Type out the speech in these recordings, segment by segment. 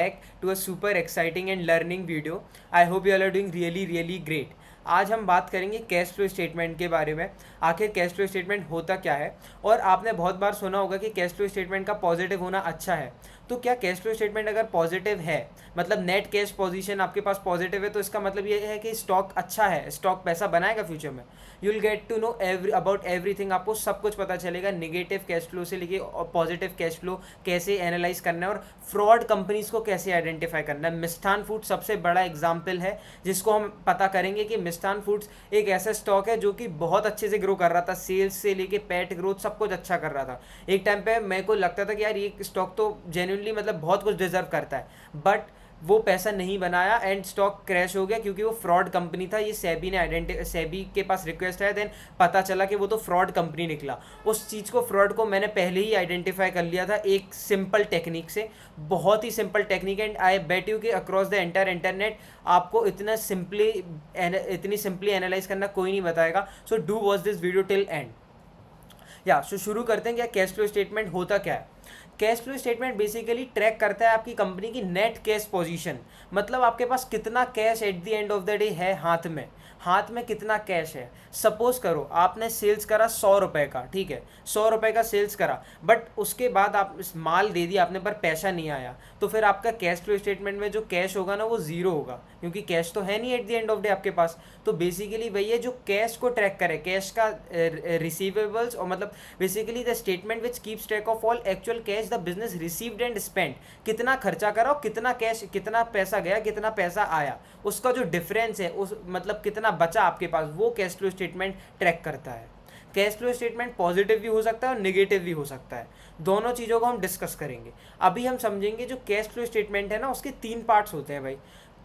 back to a super exciting and learning video. I hope you all are doing really great. आज हम बात करेंगे cash flow statement के बारे में। आखिर कैश फ्लो स्टेटमेंट होता क्या है, और आपने बहुत बार सुना होगा कि कैश फ्लो स्टेटमेंट का पॉजिटिव होना अच्छा है। तो क्या कैश फ्लो स्टेटमेंट अगर पॉजिटिव है, मतलब नेट कैश पोजीशन आपके पास पॉजिटिव है, तो इसका मतलब ये है कि स्टॉक अच्छा है, स्टॉक पैसा बनाएगा फ्यूचर में। You will get to know about everything, आपको सब कुछ पता चलेगा, नेगेटिव कैश फ्लो से लेके पॉजिटिव कैश फ्लो कैसे एनालाइज करना है और फ्रॉड कंपनीज को कैसे आइडेंटिफाई करना है। मिष्ठान फूड सबसे बड़ा एग्जाम्पल है जिसको हम पता करेंगे कि मिष्ठान फूड्स एक ऐसा स्टॉक है जो कि बहुत अच्छे से ग्रो कर रहा था, सेल्स से लेके पैट ग्रोथ सब कुछ अच्छा कर रहा था। एक टाइम पे मेरे को लगता था कि यार ये स्टॉक तो जेन्युइनली मतलब बहुत कुछ डिजर्व करता है, बट वो पैसा नहीं बनाया एंड स्टॉक क्रैश हो गया क्योंकि वो फ्रॉड कंपनी था। ये सेबी के पास रिक्वेस्ट है, देन पता चला कि वो तो फ्रॉड कंपनी निकला। उस चीज़ को, फ्रॉड को मैंने पहले ही आइडेंटिफाई कर लिया था एक सिंपल टेक्निक से, बहुत ही simple technique. And I bet you कि अक्रॉस द एंटायर इंटरनेट आपको इतनी सिंपली एनालाइज करना कोई नहीं बताएगा। So do watch this video till end. So शुरू करते हैं। क्या कैश फ्लो स्टेटमेंट होता क्या है? Cash flow statement basically track करता है आपकी कंपनी की नेट कैश पोजीशन, मतलब आपके पास कितना cash at the end of the day है हाथ में कितना कैश है। सपोज करो आपने सेल्स करा 100 रुपये का, ठीक है, 100 रुपये का सेल्स करा, बट उसके बाद आप माल दे दिया आपने पर पैसा नहीं आया, तो फिर आपका कैश फ्लो स्टेटमेंट में जो कैश होगा ना वो ज़ीरो होगा, क्योंकि कैश तो है नहीं eight the end of day आपके पास। तो बेसिकली वही है जो कैश को ट्रैक करे, कैश का रिसीवेबल्स, और मतलब basically the statement which keeps track of all actual cash the business received and spend. कितना खर्चा करा और कितना कैश, कितना पैसा गया, कितना पैसा आया, उसका जो डिफरेंस है, उस मतलब कितना बचा आपके पास, वो कैश फ्लो स्टेटमेंट ट्रैक करता है। कैश फ्लो स्टेटमेंट पॉजिटिव भी हो सकता है और नेगेटिव भी हो सकता है। दोनों चीज़ों को हम डिस्कस करेंगे। अभी हम समझेंगे जो कैश फ्लो स्टेटमेंट है ना, उसके 3 पार्ट्स होते हैं भाई।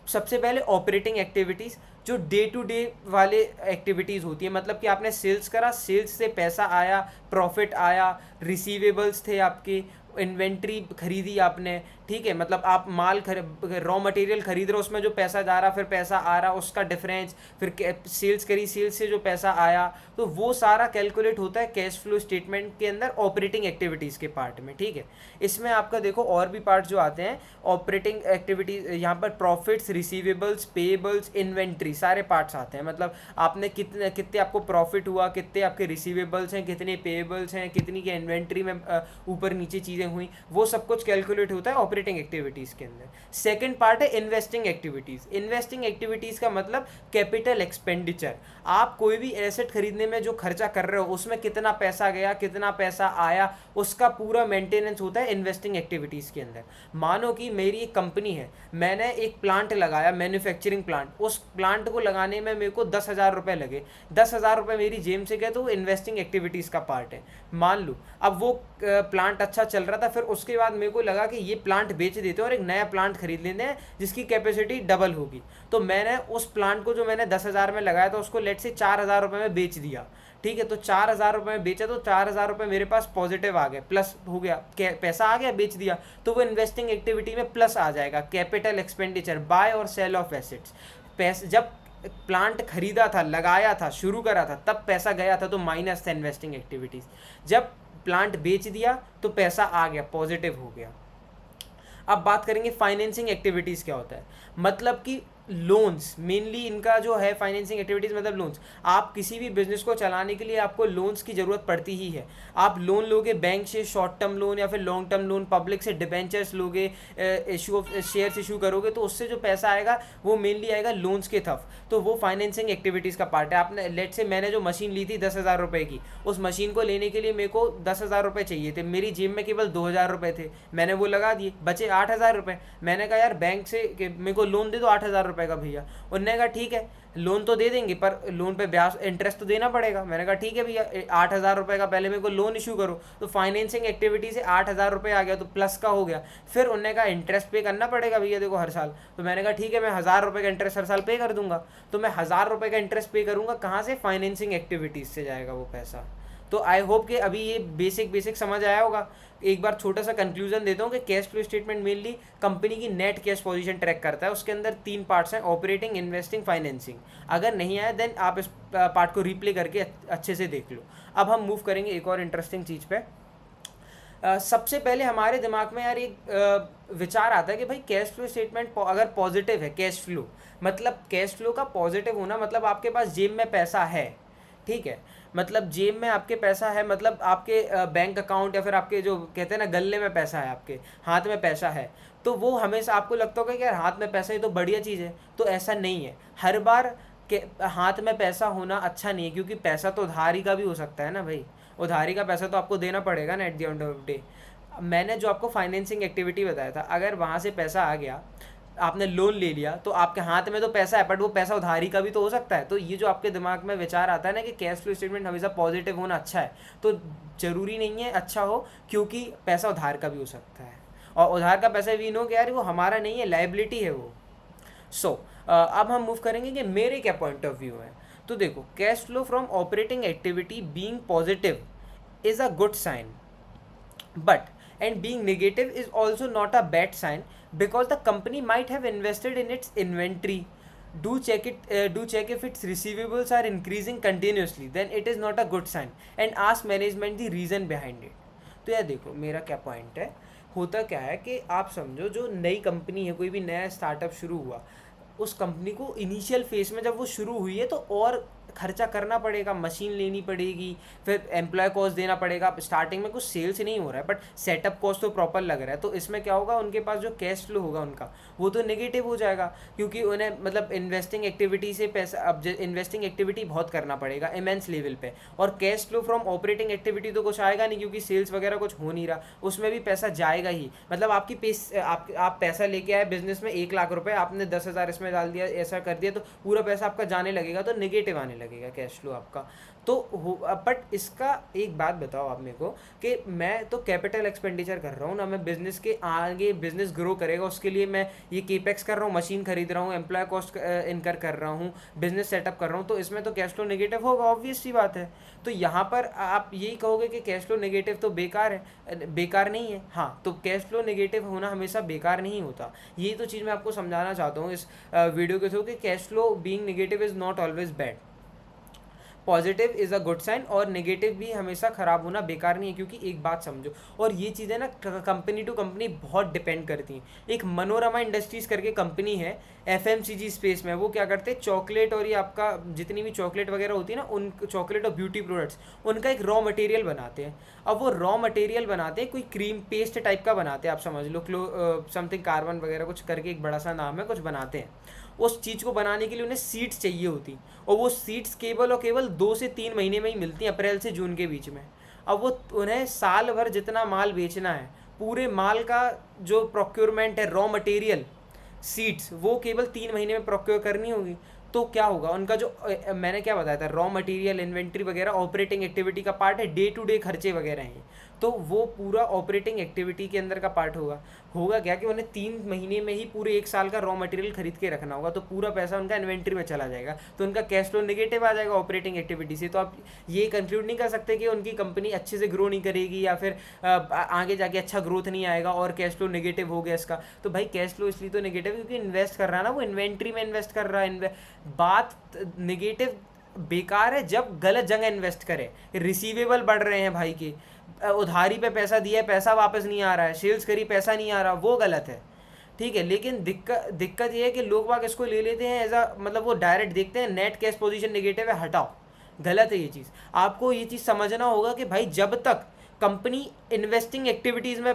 सबसे पहले ऑपरेटिंग एक्टिविटीज़, जो डे टू डे वाले एक्टिविटीज़ होती है, मतलब कि आपने सेल्स करा, सेल्स से पैसा आया, प्रॉफिट आया, रिसीवेबल्स थे आपके, इन्वेंट्री खरीदी आपने, ठीक है, मतलब आप माल रॉ मटेरियल खरीद रहे हो, उसमें जो पैसा जा रहा, फिर पैसा आ रहा, उसका डिफरेंस, फिर सेल्स करी, सेल्स से जो पैसा आया, तो वो सारा कैलकुलेट होता है कैश फ्लो स्टेटमेंट के अंदर ऑपरेटिंग एक्टिविटीज़ के पार्ट में, ठीक है। इसमें आपका देखो और भी पार्ट जो आते हैं ऑपरेटिंग एक्टिविटीज़, यहाँ पर प्रॉफिट्स, रिसीवेबल्स, पेएबल्स, इन्वेंट्री, सारे पार्ट्स आते हैं। मतलब आपने कितने आपको प्रॉफिट हुआ, कितने आपके रिसीवेबल्स हैं, कितने पेएबल्स हैं, कितनी की इन्वेंट्री में ऊपर नीचे चीज़ें हुई, वो सब कुछ कैलकुलेट होता है ऑपरेटिंग एक्टिविटीज़ के अंदर। सेकंड पार्ट है इन्वेस्टिंग एक्टिविटीज़। इन्वेस्टिंग एक्टिविटीज़ का मतलब कैपिटल एक्सपेंडिचर। आप कोई भी एसेट खरीदने में जो खर्चा कर रहे हो, उसमें कितना पैसा गया, कितना पैसा आया, उसका पूरा मेंटेनेंस होता है इन्वेस्टिंग एक्टिविटीज़ के अंदर। मानो कि मेरी एक कंपनी है, मैंने एक प्लांट लगाया, मैन्युफैक्चरिंग प्लांट, उस प्लांट को लगाने में मेरे को 10,000 रुपये लगे, 10,000 रुपये मेरी जेब से गए, तो वो इन्वेस्टिंग एक्टिविटीज़ का पार्ट है। मान लो अब वो प्लांट अच्छा चल रहा था, फिर उसके बाद मेरे को लगा कि ये प्लांट बेच देते हैं और एक नया प्लांट खरीद लेते हैं जिसकी कैपेसिटी डबल होगी। तो मैंने उस प्लांट को जो मैंने 10,000 में लगाया था, उसको लेट से 4,000 रुपये में बेच दिया, ठीक है। तो 4,000 रुपये में बेचा, तो 4,000 रुपये मेरे पास पॉजिटिव आ गया, प्लस हो गया, पैसा आ गया, बेच दिया, तो वो इन्वेस्टिंग एक्टिविटी में प्लस आ जाएगा। कैपिटल एक्सपेंडिचर, बाय और सेल ऑफ एसेट्स, पैसे जब प्लांट खरीदा था, लगाया था, शुरू करा था, तब पैसा गया था, तो माइनस था इन्वेस्टिंग एक्टिविटीज़। जब प्लांट बेच दिया तो पैसा आ गया, पॉजिटिव हो गया। अब बात करेंगे फाइनेंसिंग एक्टिविटीज़ क्या होता है। मतलब कि लोन्स, मेनली इनका जो है फाइनेंसिंग एक्टिविटीज़ मतलब लोन्स। आप किसी भी बिजनेस को चलाने के लिए आपको लोन्स की ज़रूरत पड़ती ही है। आप लोन लोगे बैंक से, शॉर्ट टर्म लोन या फिर लॉन्ग टर्म लोन, पब्लिक से डिबेंचर्स लोगे, इशू ऑफ शेयर्स इशू करोगे, तो उससे जो पैसा आएगा वो मेनली आएगा लोन्स के थ्रू। तो वो फाइनेंसिंग एक्टिविटीज़ का पार्ट है। आपने लेट से, मैंने जो मशीन ली थी 10,000 रुपये की, उस मशीन को लेने के लिए मेरे को 10,000 रुपये चाहिए थे, मेरी जेब में केवल 2,000 रुपये थे, मैंने वो लगा दिए, बचे 8,000 रुपये। मैंने कहा यार बैंक से मेरे को लोन दे दो 8,000 रुपये का भैया। उन्होंने कहा ठीक है लोन तो दे देंगे, पर लोन पे ब्याज इंटरेस्ट तो देना पड़ेगा। मैंने कहा ठीक है भैया, 8,000 रुपये का पहले मेरे को लोन इशू करो। तो फाइनेंसिंग एक्टिविटी से 8,000 रुपये आ गया, तो प्लस का हो गया। फिर उन्होंने कहा इंटरेस्ट पे करना पड़ेगा भैया देखो हर साल। तो मैंने कहा ठीक है, मैं 1,000 रुपये का इंटरेस्ट हर साल पे कर दूंगा। तो मैं 1,000 रुपये का इंटरेस्ट पे करूँगा, कहाँ से? फाइनेंसिंग एक्टिविटीज़ से जाएगा वो पैसा। तो आई होप कि अभी ये बेसिक समझ आया होगा। एक बार छोटा सा कंक्लूजन देता हूँ कि cash flow statement mainly company की नेट कैश पोजीशन ट्रैक करता है। उसके अंदर 3 पार्ट्स हैं, ऑपरेटिंग, इन्वेस्टिंग, फाइनेंसिंग। अगर नहीं आया देन आप इस पार्ट को रिप्ले करके अच्छे से देख लो। अब हम मूव करेंगे एक और इंटरेस्टिंग चीज़ पे। सबसे पहले हमारे दिमाग में यार एक विचार आता है कि भाई कैश फ्लो स्टेटमेंट अगर पॉजिटिव है, कैश फ्लो मतलब कैश फ्लो का पॉजिटिव होना मतलब आपके पास जेब में पैसा है, ठीक है। मतलब जेब में आपके पैसा है, मतलब आपके बैंक अकाउंट या फिर आपके जो कहते हैं ना गल्ले में पैसा है, आपके हाथ में पैसा है, तो वो हमेशा आपको लगता होगा कि यार हाथ में पैसा है तो बढ़िया चीज़ है। तो ऐसा नहीं है, हर बार के हाथ में पैसा होना अच्छा नहीं है, क्योंकि पैसा तो उधारी का भी हो सकता है ना भाई। उधारी का पैसा तो आपको देना पड़ेगा ना eight the end of day. मैंने जो आपको फाइनेंसिंग एक्टिविटी बताया था, अगर वहाँ से पैसा आ गया, आपने लोन ले लिया, तो आपके हाथ में तो पैसा है, बट वो पैसा उधारी का भी तो हो सकता है। तो ये जो आपके दिमाग में विचार आता है ना कि कैश फ्लो स्टेटमेंट हमेशा पॉजिटिव होना अच्छा है, तो ज़रूरी नहीं है अच्छा हो, क्योंकि पैसा उधार का भी हो सकता है। और उधार का पैसा भी नो कि यार वो हमारा नहीं है, लाइबिलिटी है वो। अब हम मूव करेंगे कि मेरे क्या पॉइंट ऑफ व्यू है। तो देखो, cash flow from operating activity being positive is a good sign, but and being negative is also not a bad sign, because the company might have invested in its inventory. Do check if its receivables are increasing continuously, then it is not a good sign, and ask management the reason behind it. तो यार देखो, मेरा क्या point है, होता क्या है कि आप समझो जो नई कंपनी है, कोई भी नया स्टार्टअप शुरू हुआ, उस कंपनी को इनिशियल फेज में जब वो शुरू हुई है तो और खर्चा करना पड़ेगा, मशीन लेनी पड़ेगी, फिर एम्प्लॉय कॉस्ट देना पड़ेगा। स्टार्टिंग में कुछ सेल्स नहीं हो रहा है, बट सेटअप कॉस्ट तो प्रॉपर लग रहा है, तो इसमें क्या होगा, उनके पास जो कैश फ्लो होगा उनका वो तो नेगेटिव हो जाएगा, क्योंकि उन्हें मतलब इन्वेस्टिंग एक्टिविटी से पैसा, अब इन्वेस्टिंग एक्टिविटी बहुत करना पड़ेगा इमेंस लेवल पे, और cash flow from operating activity तो कुछ आएगा नहीं, क्योंकि सेल्स वगैरह कुछ हो नहीं रहा, उसमें भी पैसा जाएगा ही। मतलब आपकी आप पैसा लेके आए बिजनेस में 1 लाख रुपए, आपने 10,000 इसमें डाल दिया, ऐसा कर दिया, तो पूरा पैसा आपका जाने लगेगा, तो नेगेटिव आने लगेगा कैश फ्लो आपका। तो बट इसका एक बात बताओ आप मेरे को कि मैं तो कैपिटल एक्सपेंडिचर कर रहा हूँ ना, मैं बिजनेस के आगे बिजनेस ग्रो करेगा उसके लिए मैं ये केपेक्स कर रहा हूँ, मशीन खरीद रहा हूँ, एम्प्लॉय कॉस्ट इनकर कर रहा हूँ, बिजनेस सेटअप कर रहा हूँ, तो इसमें तो कैश फ्लो नेगेटिव होगा, ऑब्वियस सी बात है। तो यहाँ पर आप यही कहोगे कि कैश फ्लो नेगेटिव तो बेकार है, बेकार नहीं है। हाँ, तो कैश फ्लो नेगेटिव होना हमेशा बेकार नहीं होता, यही तो चीज़ मैं आपको समझाना चाहता हूँ इस वीडियो के थ्रू कि cash flow being negative is not always bad, positive is a good sign, और नेगेटिव भी हमेशा ख़राब होना बेकार नहीं है। क्योंकि एक बात समझो, और ये चीज़ें ना कंपनी टू कंपनी बहुत डिपेंड करती हैं। एक मनोरमा इंडस्ट्रीज़ करके कंपनी है एफएमसीजी स्पेस में, वो क्या करते हैं, चॉकलेट और ये आपका जितनी भी चॉकलेट वगैरह होती है ना, उन चॉकलेट और ब्यूटी प्रोडक्ट्स, उनका एक रॉ मटेरियल बनाते हैं। अब वो रॉ मटेरियल बनाते हैं, कोई क्रीम पेस्ट टाइप का बनाते हैं, आप समझ लो समथिंग कार्बन वगैरह कुछ करके एक बड़ा सा नाम है, कुछ बनाते हैं। उस चीज़ को बनाने के लिए उन्हें सीड्स चाहिए होती, और वो सीड्स केवल और केवल 2 से 3 महीने में ही मिलती हैं, अप्रैल से जून के बीच में। अब वो उन्हें साल भर जितना माल बेचना है, पूरे माल का जो प्रोक्योरमेंट है, रॉ मटेरियल सीड्स, वो केवल 3 महीने में प्रोक्योर करनी होगी। तो क्या होगा उनका जो मैंने क्या बताया था, रॉ मटेरियल इन्वेंट्री वगैरह ऑपरेटिंग एक्टिविटी का पार्ट है, डे टू डे खर्चे वगैरह हैं, तो वो पूरा ऑपरेटिंग एक्टिविटी के अंदर का पार्ट होगा क्या कि उन्हें 3 महीने में ही पूरे 1 साल का रॉ मटेरियल खरीद के रखना होगा, तो पूरा पैसा उनका इन्वेंट्री में चला जाएगा, तो उनका कैश फ्लो नेगेटिव आ जाएगा ऑपरेटिंग एक्टिविटी से। तो आप ये कंक्लूड नहीं कर सकते कि उनकी कंपनी अच्छे से ग्रो नहीं करेगी, या फिर आगे जाके अच्छा ग्रोथ नहीं आएगा और कैश फ्लो नेगेटिव हो गया इसका। तो भाई कैश फ्लो इसलिए तो नेगेटिव क्योंकि इन्वेस्ट कर रहा है ना, वो इन्वेंट्री में इन्वेस्ट कर रहा है। बात नेगेटिव बेकार है जब गलत जगह इन्वेस्ट करे, रिसीवेबल बढ़ रहे हैं भाई के, उधारी पे पैसा दिया है, पैसा वापस नहीं आ रहा है, सेल्स करी पैसा नहीं आ रहा, वो गलत है, ठीक है। लेकिन दिक्कत ये है कि लोग बाग इसको ले लेते हैं एज अ, मतलब वो डायरेक्ट देखते हैं नेट कैश पोजीशन नेगेटिव है, हटाओ, गलत है ये चीज़। आपको ये चीज़ समझना होगा कि भाई जब तक कंपनी इन्वेस्टिंग एक्टिविटीज़ में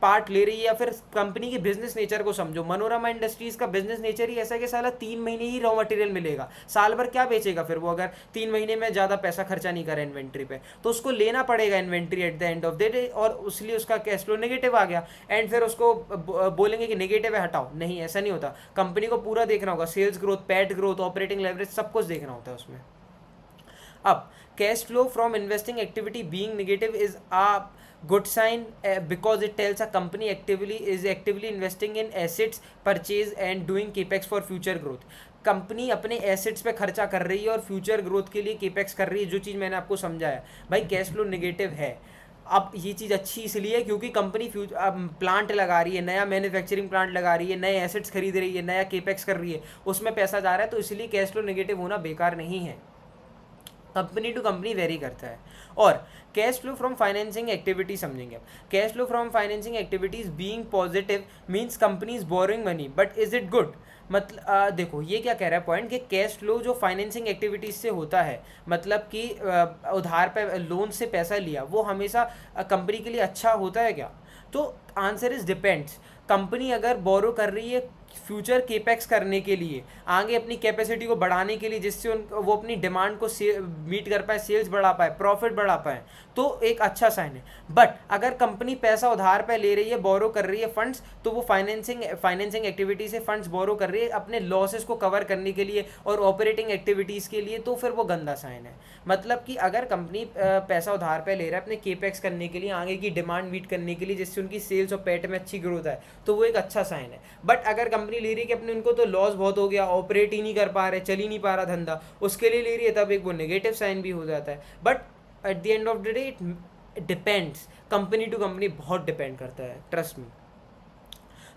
पार्ट ले रही है, या फिर कंपनी की बिजनेस नेचर को समझो। मनोरमा इंडस्ट्रीज़ का बिजनेस नेचर ही ऐसा है कि साला 3 महीने ही रॉ मटेरियल मिलेगा, साल भर क्या बेचेगा फिर वो, अगर 3 महीने में ज़्यादा पैसा खर्चा नहीं करे इन्वेंट्री पे, तो उसको लेना पड़ेगा inventory at the end of the day, और इसलिए उसका कैश फ्लो नेगेटिव आ गया। एंड फिर उसको बोलेंगे कि नेगेटिव है हटाओ, नहीं, ऐसा नहीं होता। कंपनी को पूरा देखना होगा, sales growth, PAT growth, operating leverage, सब कुछ देखना होता है उसमें। अब cash flow from investing activity being negative is a good sign because it tells a company is actively investing in assets purchase and doing capex for future growth। Company अपने assets पे खर्चा कर रही है और फ्यूचर ग्रोथ के लिए capex कर रही है, जो चीज़ मैंने आपको समझाया। भाई कैश फ्लो नेगेटिव है, अब ये चीज़ अच्छी इसलिए क्योंकि कंपनी प्लांट लगा रही है, नया मैन्युफैक्चरिंग प्लांट लगा रही है, नए एसेट्स खरीद रही है, नया केपेक्स कर रही है, उसमें पैसा जा रहा है, तो इसलिए कैश फ्लो नेगेटिव होना बेकार नहीं है। कंपनी टू कंपनी वेरी करता है। और cash flow from financing activity समझेंगे। Cash flow from financing activities being positive means company is borrowing money, but is it good? मतलब देखो ये क्या कह रहा है पॉइंट, कि कैश फ्लो जो फाइनेंसिंग एक्टिविटीज से होता है, मतलब कि उधार पे लोन से पैसा लिया, वो हमेशा कंपनी के लिए अच्छा होता है क्या? तो आंसर इज डिपेंड्स। कंपनी अगर बोरो कर रही है फ्यूचर केपेक्स करने के लिए, आगे अपनी कैपेसिटी को बढ़ाने के लिए, जिससे वो अपनी डिमांड को मीट कर पाए, सेल्स बढ़ा पाए, प्रॉफिट बढ़ा पाए, तो एक अच्छा साइन है। बट अगर कंपनी पैसा उधार पे ले रही है, बोरो कर रही है फंड्स, तो वो फाइनेंसिंग एक्टिविटी से फंड्स बोरो कर रही है अपने लॉसेस को कवर करने के लिए और ऑपरेटिंग एक्टिविटीज़ के लिए, तो फिर वो गंदा साइन है। मतलब कि अगर कंपनी पैसा उधार पे ले रहा है अपने केपेक्स करने के लिए, आगे की डिमांड मीट करने के लिए, जिससे उनकी सेल्स और पेट में अच्छी ग्रोथ है, तो वो एक अच्छा साइन है। बट अगर कंपनी ले रही है कि अपने उनको तो लॉस बहुत हो गया, ऑपरेट ही नहीं कर पा रहे, चल ही नहीं पा रहा धंधा, उसके लिए ले रही है, तब एक वो नेगेटिव साइन भी हो जाता है। But at the end of the day it depends, company to company बहुत डिपेंड करता है, ट्रस्ट मी।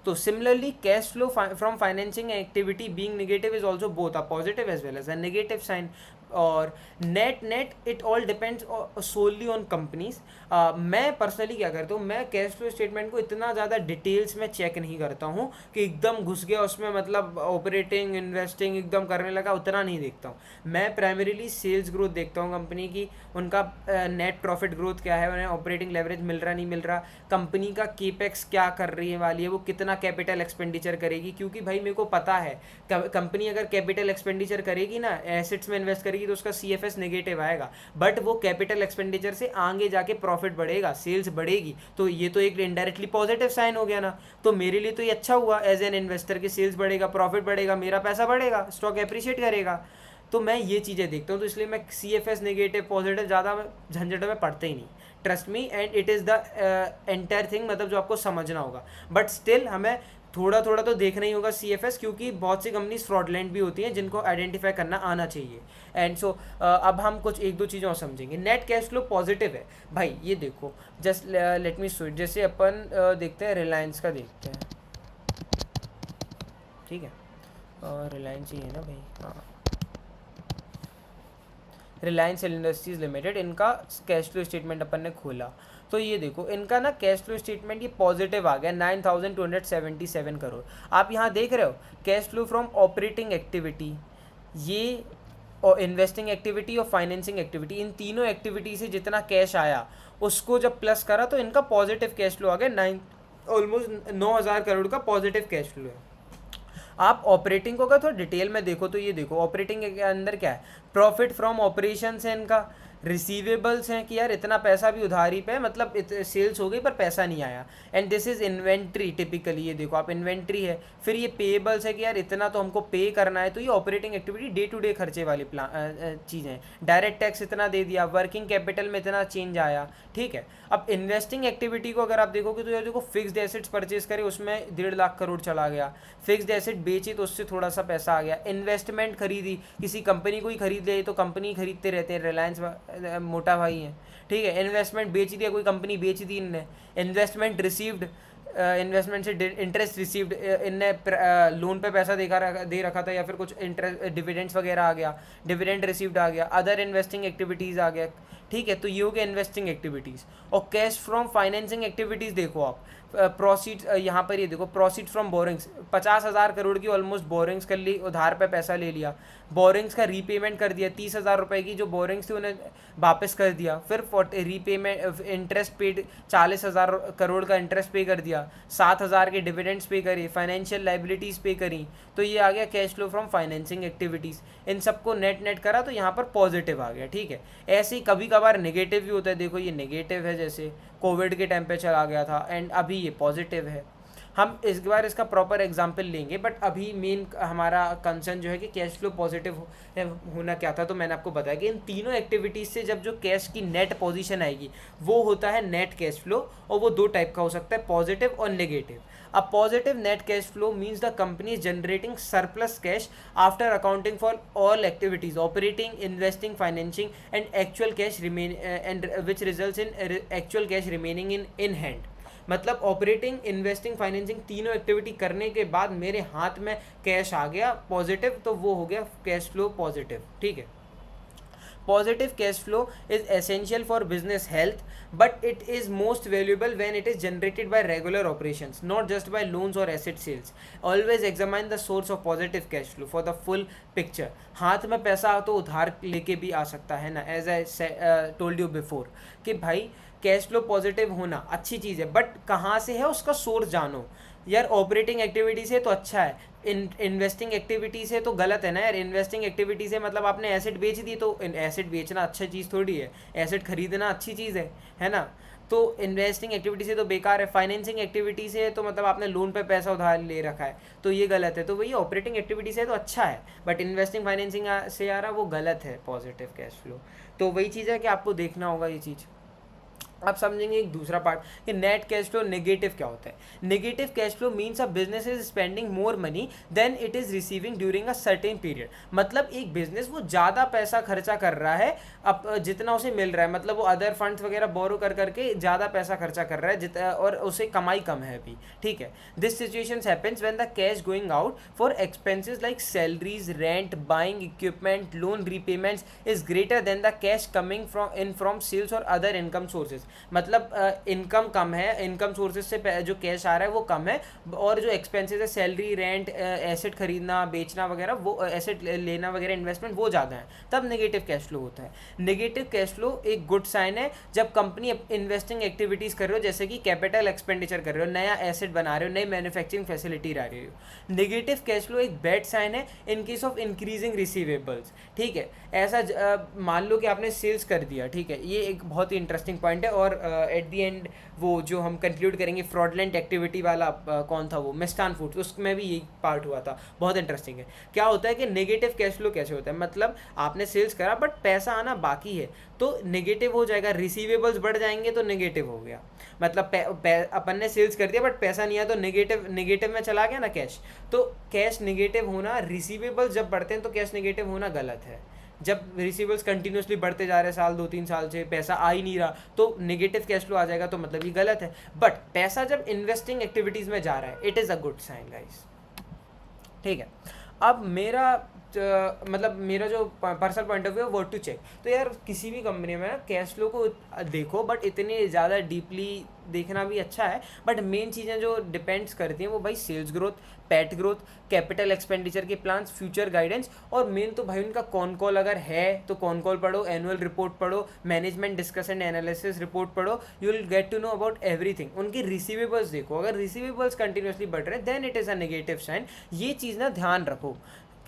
तो similarly cash flow from financing activity being negative is also both a positive as well as a negative sign. और net it all depends solely on companies. मैं personally क्या करता हूँ, मैं कैश फ्लो स्टेटमेंट को इतना ज़्यादा डिटेल्स में चेक नहीं करता हूँ कि एकदम घुस गया उसमें, मतलब ऑपरेटिंग इन्वेस्टिंग एकदम करने लगा, उतना नहीं देखता हूँ। मैं प्राइमरीली सेल्स ग्रोथ देखता हूँ कंपनी की, उनका नेट प्रॉफिट ग्रोथ क्या है, उन्हें ऑपरेटिंग लेवरेज मिल रहा नहीं मिल रहा, कंपनी का केपेक्स क्या कर रही है वाली है, वो कितना कैपिटल एक्सपेंडिचर करेगी। क्योंकि भाई मेरे को पता है कंपनी अगर कैपिटल एक्सपेंडिचर करेगी ना, एसेट्स में इन्वेस्ट करेगी, तो उसका CFS नेगेटिव आएगा, बट वो कैपिटल एक्सपेंडिचर से आगे जाके प्रॉफिट बढ़ेगा, सेल्स बढ़ेगी, तो ये तो एक इनडायरेक्टली पॉजिटिव साइन हो गया ना। तो मेरे लिए तो ये अच्छा हुआ एज एन इन्वेस्टर की, सेल्स बढ़ेगा, प्रॉफिट बढ़ेगा, मेरा पैसा बढ़ेगा, स्टॉक एप्रिशिएट करेगा। तो मैं ये चीज़ें देखता हूँ, तो इसलिए मैं CFS नेगेटिव पॉजिटिव ज़्यादा झंझट में पड़ते ही नहीं, trust me. And it is the entire thing, मतलब जो आपको समझना होगा। बट स्टिल हमें थोड़ा थोड़ा तो देखना ही होगा CFS, क्योंकि बहुत सी कंपनीज फ्रॉडलेंट भी होती हैं जिनको आइडेंटिफाई करना आना चाहिए। एंड सो अब हम कुछ एक दो चीज़ें और समझेंगे। नेट कैश फ्लो पॉजिटिव है भाई, ये देखो, जस्ट लेट मी स्विच, जैसे अपन देखते हैं रिलायंस का, देखते हैं, ठीक है, रिलायंस ही है ना भाई, हाँ, रिलायंस इंडस्ट्रीज लिमिटेड, इनका कैश फ्लो स्टेटमेंट अपन ने खोला, तो ये देखो इनका ना कैश फ्लो स्टेटमेंट ये पॉजिटिव आ गया 9277 करोड़। आप यहाँ देख रहे हो cash flow from operating activity, ये और इन्वेस्टिंग एक्टिविटी और फाइनेंसिंग एक्टिविटी, इन तीनों एक्टिविटी से जितना कैश आया उसको जब प्लस करा तो इनका पॉजिटिव कैश फ्लो आ गया, ऑलमोस्ट 9000 करोड़ का पॉजिटिव कैश फ्लो है। आप ऑपरेटिंग को अगर थोड़ा डिटेल में देखो तो ये देखो ऑपरेटिंग के अंदर क्या है, प्रॉफिट फ्रॉम ऑपरेशंस है इनका, रिसीवेबल्स हैं कि यार इतना पैसा भी उधारी पे है, मतलब सेल्स हो गई पर पैसा नहीं आया, and this is inventory typically, ये देखो आप इन्वेंट्री है। फिर ये पेएबल्स है कि यार इतना तो हमको पे करना है, तो ये operating activity day to day खर्चे वाली चीज़ें। डायरेक्ट टैक्स इतना दे दिया, वर्किंग कैपिटल में इतना चेंज आया, ठीक है। अब इन्वेस्टिंग एक्टिविटी को अगर आप देखोगे तो यार देखो फिक्स्ड एसेट्स परचेज करे उसमें 1.5 लाख करोड़ चला गया, फिक्स्ड एसेट बेची तो उससे थोड़ा सा पैसा आ गया, इन्वेस्टमेंट खरीदी, किसी कंपनी को ही खरीद ले तो कंपनी खरीदते रहते हैं, रिलायंस मोटा भाई है, ठीक है। इन्वेस्टमेंट बेच दिया, कोई कंपनी बेच दी इनने, इन्वेस्टमेंट रिसीव्ड, इन्वेस्टमेंट से इंटरेस्ट रिसीव्ड, इनने लोन पे पैसा दे रखा था, या फिर कुछ इंटरेस्ट डिविडेंड्स वगैरह आ गया, डिविडेंड रिसीव्ड आ गया, अदर इन्वेस्टिंग एक्टिविटीज़ आ गया, ठीक है। तो ये हो गया इन्वेस्टिंग एक्टिविटीज़। और कैश फ्रॉम फाइनेंसिंग एक्टिविटीज़ देखो आप, प्रोसीड्स यहाँ पर ये देखो, प्रोसीड्स फ्रॉम बोरिंग्स 50,000 करोड़ की ऑलमोस्ट बोरिंग्स कर ली, उधार पे पैसा ले लिया, बोरिंग्स का रीपेमेंट कर दिया, 30,000 रुपये की जो बोरिंग्स थी उन्हें वापस कर दिया, फिर रीपेमेंट इंटरेस्ट पेड 40,000 करोड़ का इंटरेस्ट पे कर दिया, 7,000 के डिविडेंड्स पे करी, फाइनेंशियल लाइबिलिटीज़ पे करी, तो ये आ गया cash flow from financing activities. इन सबको नेट करा तो यहाँ पर पॉजिटिव आ गया, ठीक है। ऐसे ही कभी कभार नेगेटिव भी होता है, देखो ये नेगेटिव है, जैसे कोविड के टाइम पे चला गया था, एंड अभी ये पॉजिटिव है। हम इस बार इसका प्रॉपर एग्जाम्पल लेंगे, बट अभी मेन हमारा कंसर्न जो है कि कैश फ्लो पॉजिटिव होना क्या था, तो मैंने आपको बताया कि इन तीनों एक्टिविटीज़ से जब जो कैश की नेट पोजीशन आएगी वो होता है नेट कैश फ्लो, और वो दो टाइप का हो सकता है, पॉजिटिव और negative. A positive net cash flow means the company is generating surplus cash after accounting for all activities, operating, investing, financing and actual cash remain, and which results in actual cash remaining in hand. मतलब operating, investing, financing तीनों activity करने के बाद मेरे हाथ में cash आ गया positive, तो वो हो गया कैश फ्लो पॉजिटिव, ठीक है। Positive cash flow is essential for business health, but it is most valuable when it is generated by regular operations, not just by loans or asset sales. Always examine the source of positive cash flow for the full picture. हाथ में पैसा तो उधार लेके भी आ सकता है ना, as I told you before कि भाई कैश फ्लो पॉजिटिव होना अच्छी चीज़ है, बट कहाँ से है उसका सोर्स जानो यार। ऑपरेटिंग एक्टिविटी से तो अच्छा है, इन्वेस्टिंग एक्टिविटी से तो गलत है ना यार। इन्वेस्टिंग एक्टिविटी से मतलब आपने एसेट बेच दी, तो एसेट बेचना अच्छा चीज़ थोड़ी है, एसेट खरीदना अच्छी चीज़ है ना। तो इन्वेस्टिंग एक्टिविटी से तो बेकार है। फाइनेंसिंग एक्टिविटी से तो मतलब आपने लोन पे पैसा उधार ले रखा है, तो ये गलत है। तो वही ऑपरेटिंग एक्टिविटी से तो अच्छा है, बट इन्वेस्टिंग फाइनेंसिंग से आ रहा वो गलत है पॉजिटिव कैश फ्लो। तो वही चीज़ है कि आपको देखना होगा ये चीज़। आप समझेंगे एक दूसरा पार्ट कि नेट कैश फ्लो नेगेटिव क्या होता है। Negative cash flow means a business is spending more money than it is receiving during a certain period. मतलब एक बिजनेस वो ज़्यादा पैसा खर्चा कर रहा है अब जितना उसे मिल रहा है, मतलब वो अदर फंड्स वगैरह बोरो कर करके ज़्यादा पैसा खर्चा कर रहा है और उसे कमाई कम है अभी, ठीक है। This situation happens when the cash going out for expenses like salaries, rent, buying equipment, loan repayments is greater than the cash coming from sales और अदर इनकम सोर्सेज। मतलब इनकम कम है, इनकम सोर्सेज से जो cash आ रहा है वो कम है, और जो एक्सपेंसेस है सैलरी, रेंट, एसेट खरीदना बेचना वगैरह, वो एसेट लेना वगैरह, इन्वेस्टमेंट वो ज़्यादा है, तब नेगेटिव कैश फ्लो होता है। नेगेटिव कैश फ्लो एक गुड साइन है जब कंपनी इन्वेस्टिंग एक्टिविटीज़ कर रहे हो, जैसे कि कैपिटल एक्सपेंडिचर कर रहे हो, नया एसेट बना रहे हो, नई मैन्युफैक्चरिंग फैसिलिटी ला रहे हो। नेगेटिव कैश फ्लो एक बैड साइन है in case of increasing receivables, ठीक है। ऐसा मान लो कि आपने सेल्स कर दिया, ठीक है, ये एक बहुत ही इंटरेस्टिंग पॉइंट है। और एट दी एंड वो जो हम कंक्लूड करेंगे फ्रॉडलेंट एक्टिविटी वाला कौन था, वो मिष्ठान फूड्स, उसमें भी यही पार्ट हुआ था, बहुत इंटरेस्टिंग है। क्या होता है कि नेगेटिव कैश फ्लो कैसे होता है, मतलब आपने सेल्स करा बट पैसा आना बाकी है, तो नेगेटिव हो जाएगा। रिसीवेबल्स बढ़ जाएंगे तो नेगेटिव हो गया, मतलब अपन ने सेल्स कर दिया बट पैसा नहीं आया, तो नेगेटिव में चला गया ना कैश। तो कैश नेगेटिव होना, रिसीवेबल्स जब बढ़ते हैं तो कैश नेगेटिव होना गलत है। जब रिसीवेबल्स कंटिन्यूसली बढ़ते जा रहे हैं साल 2-3 साल से, पैसा आ ही नहीं रहा, तो नेगेटिव कैश फ्लो आ जाएगा, तो मतलब ये गलत है। बट पैसा जब इन्वेस्टिंग एक्टिविटीज़ में जा रहा है, it is a good sign guys, ठीक है। अब मतलब मेरा जो पर्सनल पॉइंट ऑफ व्यू है, व्हाट टू चेक, तो यार किसी भी कंपनी में ना कैश फ्लो को देखो, बट इतने ज़्यादा डीपली देखना भी अच्छा है, बट मेन चीज़ें जो डिपेंड्स करती हैं वो भाई sales growth, PAT growth, capital expenditure के प्लान्स, फ्यूचर गाइडेंस, और मेन तो भाई उनका कॉन कॉल अगर है तो कॉन कॉल पढ़ो, एनुअल रिपोर्ट पढ़ो, मैनेजमेंट डिस्कशन एनालिसिस रिपोर्ट पढ़ो, you will get to know about everything. उनकी रिसीवेबल्स देखो, अगर रिसीवेबल्स कंटिन्यूसली बढ़ रहे हैं then it is a negative sign. ये चीज़ ना ध्यान रखो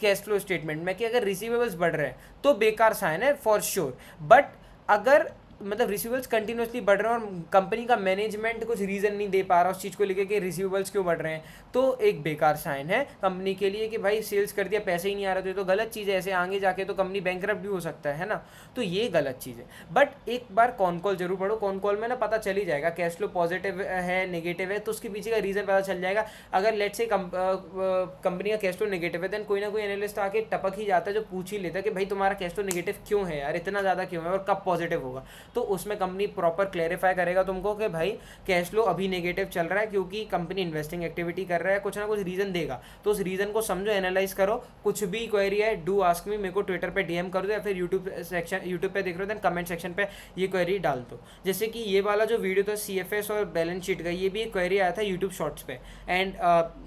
कैश फ्लो स्टेटमेंट में कि अगर रिसीवेबल्स बढ़ रहे हैं तो बेकार साइन है फॉर श्योर। बट अगर मतलब रिसीवेबल्स कंटिन्यूसली बढ़ रहे हैं और कंपनी का मैनेजमेंट कुछ रीज़न नहीं दे पा रहा उस चीज़ को लेकर कि रिसीवेबल्स क्यों बढ़ रहे हैं, तो एक बेकार साइन है कंपनी के लिए कि भाई सेल्स कर दिया पैसे ही नहीं आ रहा, तो गलत चीज़ है। ऐसे आगे जाके तो कंपनी बैंकरप्ट भी हो सकता है ना, तो ये गलत चीज़ है। बट एक बार कॉन कॉल जरूर पढ़ो, कॉन कॉल में ना पता चल ही जाएगा कैश फ्लो पॉजिटिव है नेगेटिव है, तो उसके पीछे का रीज़न पता चल जाएगा। अगर लेट से कंपनी का कैश फ्लो नेगेटिव है, देन कोई ना कोई एनालिस्ट आके टपक ही जाता है जो पूछ ही लेता है कि भाई तुम्हारा कैश फ्लो नेगेटिव क्यों है यार, इतना ज़्यादा क्यों है और कब पॉजिटिव होगा। तो उसमें कंपनी प्रॉपर क्लैरिफाई करेगा तुमको कि भाई कैश फ्लो अभी नेगेटिव चल रहा है क्योंकि कंपनी इन्वेस्टिंग एक्टिविटी कर रहा है, कुछ ना कुछ रीज़न देगा। तो उस रीज़न को समझो, एनालाइज करो। कुछ भी क्वेरी है डू आस्क मी, मेरे को ट्विटर पे डीएम कर दो, या फिर यूट्यूब पे देख रहे हो देन कमेंट सेक्शन पे ये क्वेरी डाल दो। जैसे कि ये वाला जो वीडियो था CFS और बैलेंस शीट का, ये भी एक क्वेरी आया था यूट्यूब शॉर्ट्स पे, एंड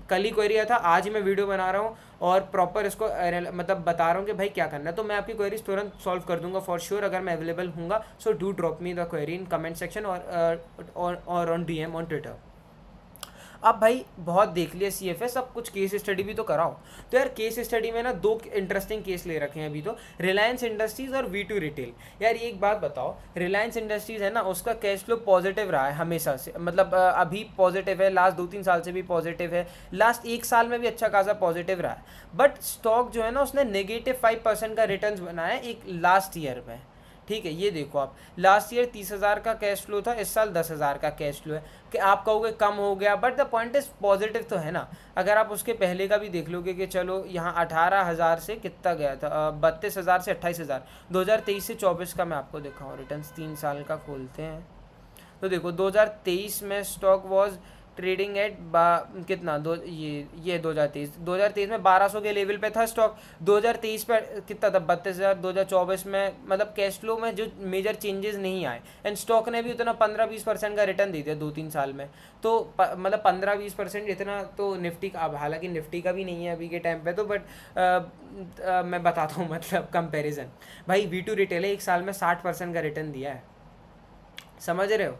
कल ही क्वेरी आया था, आज ही मैं वीडियो बना रहा हूँ और प्रॉपर इसको मतलब बता रहा हूँ कि भाई क्या करना है। तो मैं आपकी क्वेरीज तुरंत सॉल्व कर दूंगा फॉर श्योर अगर मैं अवेलेबल हूँगा। So do drop me the query in comment section और ऑन DM ऑन ट्विटर। अब भाई बहुत देख लिया CFS, अब कुछ केस स्टडी भी तो कराओ। तो यार केस स्टडी में ना 2 इंटरेस्टिंग केस ले रखे हैं अभी तो, रिलायंस इंडस्ट्रीज़ और V2 रिटेल। यार ये एक बात बताओ, रिलायंस इंडस्ट्रीज़ है ना, उसका कैश फ्लो पॉजिटिव रहा है हमेशा से, मतलब अभी पॉजिटिव है, लास्ट 2-3 साल से भी पॉजिटिव है, लास्ट 1 साल में भी अच्छा खासा पॉजिटिव रहा है। बट स्टॉक जो है ना उसने नेगेटिव 5% का रिटर्न बनाया एक लास्ट ईयर में, ठीक है। ये देखो आप, लास्ट ईयर 30,000 का कैश फ्लो था, इस साल 10,000 का कैश फ्लो है। कि आप कहोगे कम हो गया, but the point is positive तो है ना। अगर आप उसके पहले का भी देख लोगे कि चलो यहाँ 18,000 से कितना गया था, 32,000 से 28,000, 2023 से 24 का मैं आपको दिखाऊँ रिटर्न, 3 साल का खोलते हैं तो देखो 2023 में स्टॉक वॉज ट्रेडिंग एट कितना दो ये 2023 में 1200 के लेवल पे था स्टॉक। 2023 पे कितना था 32,000। 2024 में मतलब कैश फ्लो में जो मेजर चेंजेस नहीं आए एंड स्टॉक ने भी उतना 15-20% का रिटर्न दे दिया 2-3 साल में। तो मतलब 15-20% इतना तो निफ्टी का, अब हालांकि निफ्टी का भी नहीं है अभी के टाइम पे तो, बट मैं बताता हूँ मतलब कंपैरिजन। भाई वी2 रिटेल है, एक साल में 60% का रिटर्न दिया है, समझ रहे हो?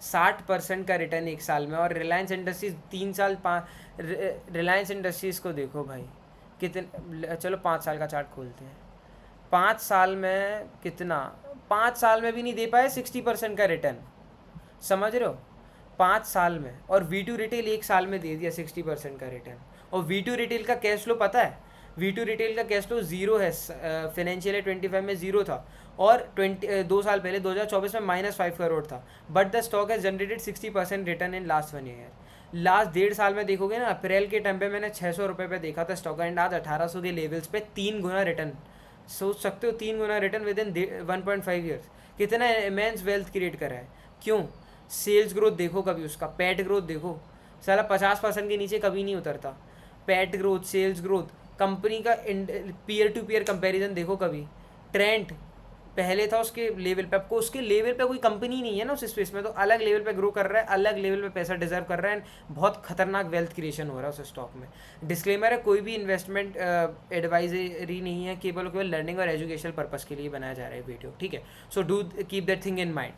60% का रिटर्न एक साल में। और रिलायंस इंडस्ट्रीज 3 साल रिलायंस इंडस्ट्रीज़ को देखो भाई कितने, चलो 5 साल का चार्ट खोलते हैं। 5 साल में कितना, 5 साल में भी नहीं दे पाए 60% का रिटर्न, समझ रहे हो? 5 साल में। और वी2 रिटेल एक साल में दे दिया 60% का रिटर्न। और वी2 रिटेल का कैश फ्लो पता है, वी2 रिटेल का कैश फ्लो जीरो है, फाइनेंशियल ईयर 25 में जीरो था, और 2 साल पहले 2024 में -5 करोड़ था। But the stock has generated 60% return in last 1 year. Last 1.5 साल में देखोगे ना, अप्रैल के टाइम पे मैंने 600 रुपये पे देखा था स्टॉक, एंड आज 1800 के लेवल्स पे 3 गुना रिटर्न। सोच सकते हो 3 गुना रिटर्न विद इन 1.5 ईयर्स, कितना इमेंस वेल्थ क्रिएट करा है। क्यों? सेल्स ग्रोथ देखो कभी उसका, पैट ग्रोथ देखो, साला 50% के नीचे कभी नहीं उतरता। PAT growth, sales growth, company का पीयर टू पीयर कंपैरिजन देखो कभी। ट्रेंड पहले था उसके लेवल पे, आपको उसके लेवल पे कोई कंपनी नहीं है ना उस स्पेस में, तो अलग लेवल पे ग्रो कर रहा है, अलग लेवल पे पैसा डिजर्व कर रहा है, बहुत खतरनाक वेल्थ क्रिएशन हो रहा है उस स्टॉक में। डिस्क्लेमर है, कोई भी इन्वेस्टमेंट एडवाइजरी नहीं है, केवल लर्निंग और एजुकेशनल पर्पस के लिए बनाया जा रहा है वीडियो, ठीक है? So do keep that thing in mind.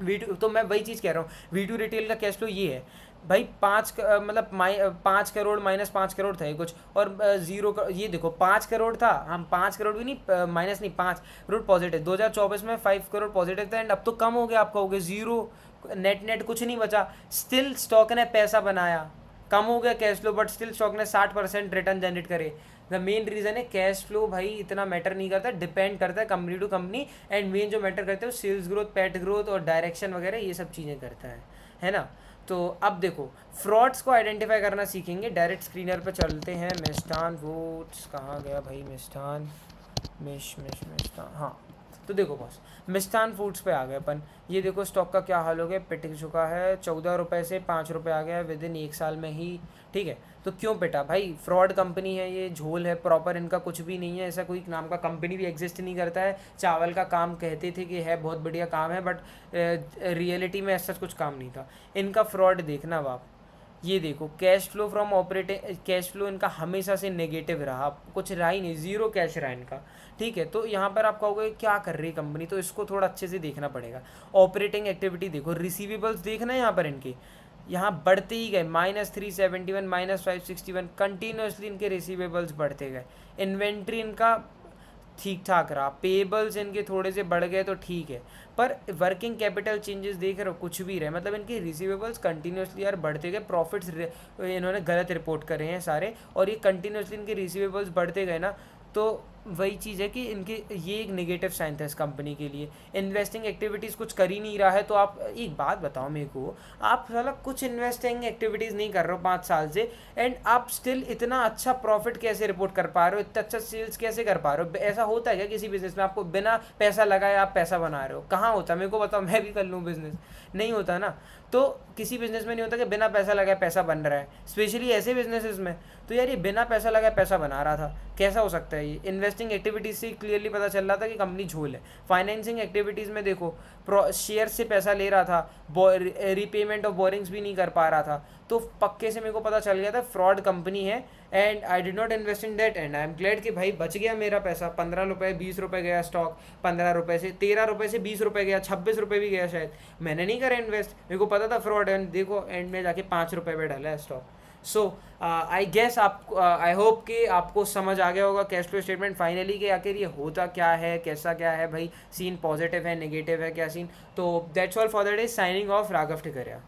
V two, तो मैं वही चीज़ कह रहा हूँ, वी2 रिटेल का कैश फ्लो ये है भाई, 5 करोड़ -5 करोड़ था ये कुछ, और ये देखो 5 करोड़ था, हम 5 करोड़ भी नहीं, माइनस नहीं, 5 करोड़ पॉजिटिव। 2024 में 5 करोड़ पॉजिटिव था, एंड अब तो कम हो गया, आप कहोगे जीरो, नेट कुछ नहीं बचा। स्टिल स्टॉक ने पैसा बनाया, कम हो गया cash flow, but still stock ने 60% रिटर्न जनरेट करे। द मेन रीज़न है कैश फ्लो भाई इतना मैटर नहीं करता, डिपेंड करता है company to company, and main जो मैटर करता है वो सेल्स ग्रोथ, पैट ग्रोथ और डायरेक्शन वगैरह ये सब चीज़ें करता है ना? तो अब देखो फ्रॉड्स को आइडेंटिफाई करना सीखेंगे। डायरेक्ट स्क्रीनर पे चलते हैं। मिष्ठान फूड्स कहाँ गया भाई? मिष्ठान, हाँ। तो देखो बॉस, मिष्ठान फूड्स पे आ गए अपन। ये देखो स्टॉक का क्या हाल हो गया, पिट चुका है, 14 रुपये से 5 रुपये आ गया विद इन 1 साल में ही, ठीक है? तो क्यों पिटा भाई? फ्रॉड कंपनी है ये, झोल है, प्रॉपर इनका कुछ भी नहीं है, ऐसा कोई नाम का कंपनी भी एग्जिस्ट नहीं करता है। चावल का काम कहते थे कि है बहुत बढ़िया काम है, बट रियलिटी में ऐसा कुछ काम नहीं था इनका। फ्रॉड देखना बाप, ये देखो cash flow from operating, cash flow इनका हमेशा से नेगेटिव रहा, कुछ रहा ही नहीं, जीरो कैश रहा इनका, ठीक है? तो यहाँ पर आप कहोगे क्या कर रही है कंपनी, तो इसको थोड़ा अच्छे से देखना पड़ेगा। ऑपरेटिंग एक्टिविटी देखो, रिसीवेबल्स देखना है यहाँ पर इनके, यहाँ बढ़ते ही गए, -371, -561, कंटिन्यूसली इनके रिसीवेबल्स बढ़ते गए। इन्वेंट्री इनका ठीक ठाक रहा, पेबल्स इनके थोड़े से बढ़ गए तो ठीक है, पर वर्किंग कैपिटल चेंजेस देख रहे हो कुछ भी रहे, मतलब इनके रिसीवेबल्स कंटिन्यूसली यार बढ़ते गए। प्रॉफिट्स इन्होंने गलत रिपोर्ट करे हैं सारे, और ये कंटिन्यूसली इनके रिसीवेबल्स बढ़ते गए ना, तो वही चीज़ है कि इनके ये एक नेगेटिव साइन था इस कंपनी के लिए। इन्वेस्टिंग एक्टिविटीज़ कुछ कर ही नहीं रहा है, तो आप एक बात बताओ मेरे को, आप साला कुछ इन्वेस्टिंग एक्टिविटीज़ नहीं कर रहे हो 5 साल से, एंड आप स्टिल इतना अच्छा प्रॉफिट कैसे रिपोर्ट कर पा रहे हो, इतना अच्छा सेल्स कैसे कर पा रहे हो? ऐसा होता है क्या किसी बिजनेस में आपको बिना पैसा लगाए आप पैसा बना रहे हो? कहाँ होता है मेरे को बताओ, मैं भी कर लूँ बिजनेस, नहीं होता ना। तो किसी बिजनेस में नहीं होता कि बिना पैसा लगाए पैसा बन रहा है, स्पेशली ऐसे बिजनेसेस में। तो यार ये बिना पैसा लगाए पैसा बना रहा था, कैसा हो सकता है? ये इन्वेस्टिंग एक्टिविटीज़ से क्लियरली पता चल रहा था कि कंपनी झोल है। फाइनेंसिंग एक्टिविटीज़ में देखो, शेयर से पैसा ले रहा था, रीपेमेंट ऑफ बोरिंग्स भी नहीं कर पा रहा था, तो पक्के से मेरे को पता चल गया था फ्रॉड कंपनी है, and I did not invest in that, and I am glad कि भाई बच गया मेरा पैसा। 15 रुपये 20 रुपये गया स्टॉक, 15 रुपये से 13 रुपये से 20 रुपये गया, 26 रुपये भी गया शायद, मैंने नहीं करा इन्वेस्ट, मेरे को पता था फ्रॉड है, देखो एंड में जाके 5 रुपये पे डाला है स्टॉक। सो आई गेस आप, आई होप कि आपको समझ आ गया होगा कैश फ्लो स्टेटमेंट फाइनली कि आखिर ये होता क्या है, कैसा क्या है भाई, सीन पॉजिटिव है, नेगेटिव है, क्या सीन। तो that's all for the day, signing off, Raghav Tikaria.